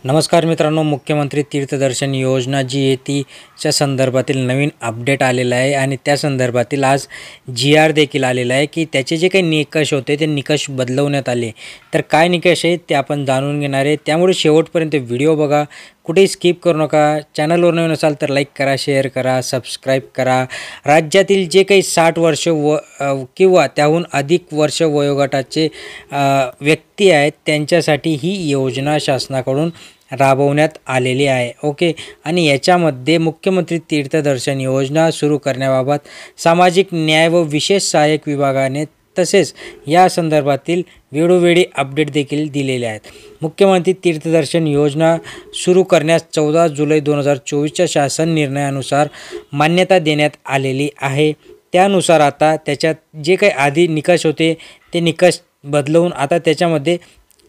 नमस्कार मित्रांनो, मुख्यमंत्री तीर्थदर्शन योजना जी आहे तीच्या संदर्भातील नवीन अपडेट आलेला आहे आणि त्या संदर्भातील आज GR देखील आलेला आहे की त्याचे जे काही निकष होते ते निकष बदलवण्यात आले। तर काय निकष आहेत ते आपण जाणून घेणार आहे, त्यामुळे शेवटपर्यंत व्हिडिओ बघा, कुठेही स्किप करू नका। चॅनलवर नवीन असाल तर लाईक करा, शेअर करा, सबस्क्राईब करा। राज्यातील जे काही 60 वर्ष किंवा त्याहून अधिक वर्ष वयोगटाचे व्यक्ती आहेत त्यांच्यासाठी ही योजना शासनाकडून राबवण्यात आलेली आहे। ओके, आणि याच्यामध्ये मुख्यमंत्री तीर्थदर्शन योजना सुरू करण्याबाबत सामाजिक न्याय व विशेष सहाय्यक विभागाने तसेच या संदर्भातील वेळोवेळी अपडेट देखील दिलेले आहेत। मुख्यमंत्री तीर्थदर्शन योजना सुरू करण्यास 14 जुलै 2024च्या शासन निर्णयानुसार मान्यता देण्यात आलेली आहे। त्यानुसार आता त्याच्यात जे काही आधी निकष होते ते निकष बदलवून आता त्याच्यामध्ये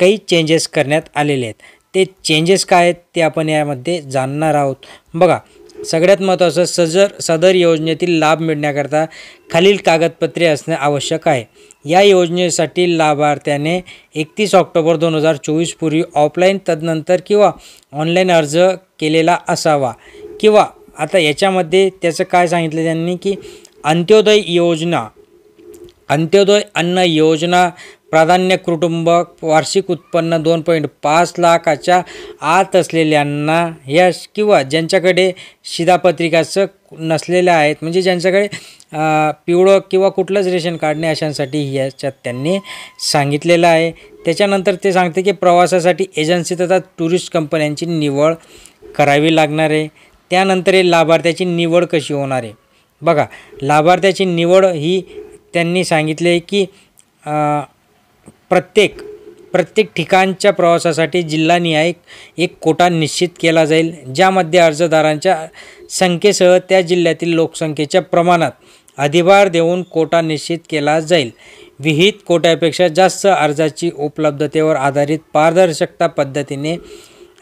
काही चेंजेस करण्यात आलेले आहेत। ते चेंजेस काय आहेत ते आपण यामध्ये जाणणार आहोत। बघा, सगळ्यात महत्त्वाचं सदर योजनेतील लाभ मिळण्याकरता खालील कागदपत्रे असणे आवश्यक आहे। या योजनेसाठी लाभार्थ्याने 31 ऑक्टोबर 2024 पूर्वी ऑफलाईन तदनंतर किंवा ऑनलाईन अर्ज केलेला असावा किंवा आता याच्यामध्ये त्याचं काय सांगितलं त्यांनी की अंत्योदय अन्न योजना प्राधान्य कुटुंब वार्षिक उत्पन्न 2.5 लाखाच्या आत असलेल्यांना या किंवा ज्यांच्याकडे शिधापत्रिकाचं नसलेल्या आहेत, म्हणजे ज्यांच्याकडे पिवळं किंवा कुठलंच रेशन कार्ड नाही अशांसाठी याच्यात त्यांनी सांगितलेलं आहे। त्याच्यानंतर ते सांगते की प्रवासासाठी एजन्सी तथा टुरिस्ट कंपन्यांची निवड करावी लागणार आहे। त्यानंतर हे लाभार्थ्याची निवड कशी होणार आहे बघा, लाभार्थ्याची निवड ही त्यांनी सांगितले की प्रत्येक ठिकाणच्या प्रवासासाठी जिल्हानिहाय एक कोटा निश्चित केला जाईल, ज्यामध्ये अर्जदारांच्या संख्येसह त्या जिल्ह्यातील लोकसंख्येच्या प्रमाणात अधिभार देऊन कोटा निश्चित केला जाईल। विहित कोट्यापेक्षा जास्त अर्जाची उपलब्धतेवर आधारित पारदर्शकता पद्धतीने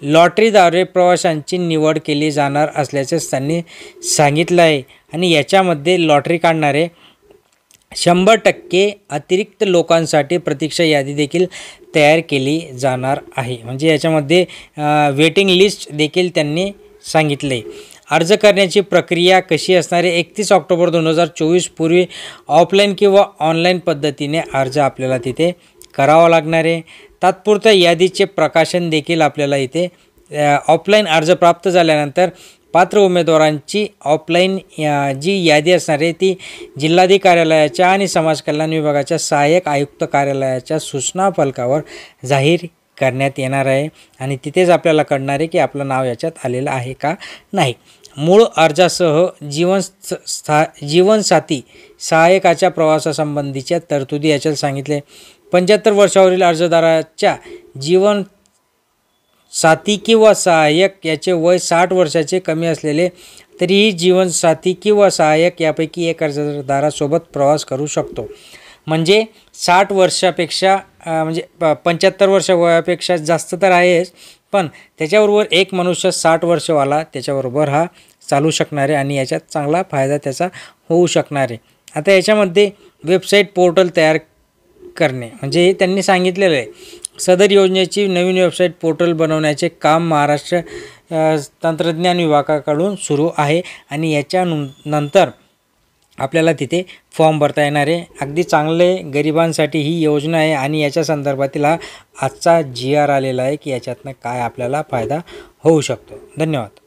लॉटरीद्वारे प्रवाशांची निवड केली जाणार असल्याचे त्यांनी सांगितलं आहे। आणि याच्यामध्ये लॉटरी काढणारे 100% अतिरिक्त लोकांसाठी प्रतीक्षा यादी देखील तयार केली जाणार आहे, म्हणजे याच्यामध्ये वेटिंग लिस्ट देखील त्यांनी सांगितले। अर्ज करण्याची प्रक्रिया कशी असणार आहे, 31 ऑक्टोबर 2024 पूर्वी ऑफलाईन किंवा ऑनलाईन पद्धतीने अर्ज आपल्याला तिथे करावा लागणार आहे। तात्पुरत्या यादीचे प्रकाशन देखील आपल्याला इथे ऑफलाईन अर्ज प्राप्त झाल्यानंतर पात्र उमेदवारांची ऑफलाईन जी यादी असणार आहे ती जिल्हाधिकारी कार्यालयाच्या आणि समाज कल्याण विभागाच्या सहाय्यक आयुक्त कार्यालयाच्या सूचना फलकावर जाहीर करण्यात येणार आहे आणि तिथेच आपल्याला कळणार आहे की आपलं नाव याच्यात आलेलं आहे का नाही। मूळ अर्जासह जीवनसाथी सहाय्यकाच्या प्रवासासंबंधीच्या तरतुदी याच्यात सांगितले। 75 वर्षावरील अर्जदाराच्या जीवनसाथी किंवा सहाय्यक याचे वय 60 वर्षाचे कमी असलेले तरीही जीवनसाथी किंवा सहाय्यक यापैकी एक अर्जदारासोबत प्रवास करू शकतो। म्हणजे 60 वर्षापेक्षा म्हणजे 75 वर्ष वयापेक्षा जास्त तर आहेच, पण त्याच्याबरोबर एक मनुष्य 60 वर्षवाला त्याच्याबरोबर हा चालू शकणार आहे आणि याच्यात चांगला फायदा त्याचा होऊ शकणार आहे। आता याच्यामध्ये वेबसाईट पोर्टल तयार करणे म्हणजे त्यांनी सांगितलेलं आहे। सदर योजनेची नवीन वेबसाईट पोर्टल बनवण्याचे काम महाराष्ट्र तंत्रज्ञान विभागाकडून सुरू आहे आणि याच्यानंतर आपल्याला तिथे फॉर्म भरता येणार आहे। अगदी चांगले गरिबांसाठी ही योजना आहे आणि याच्या संदर्भातील हा आजचा GR आलेला आहे की याच्यातनं काय आपल्याला फायदा होऊ शकतो। धन्यवाद।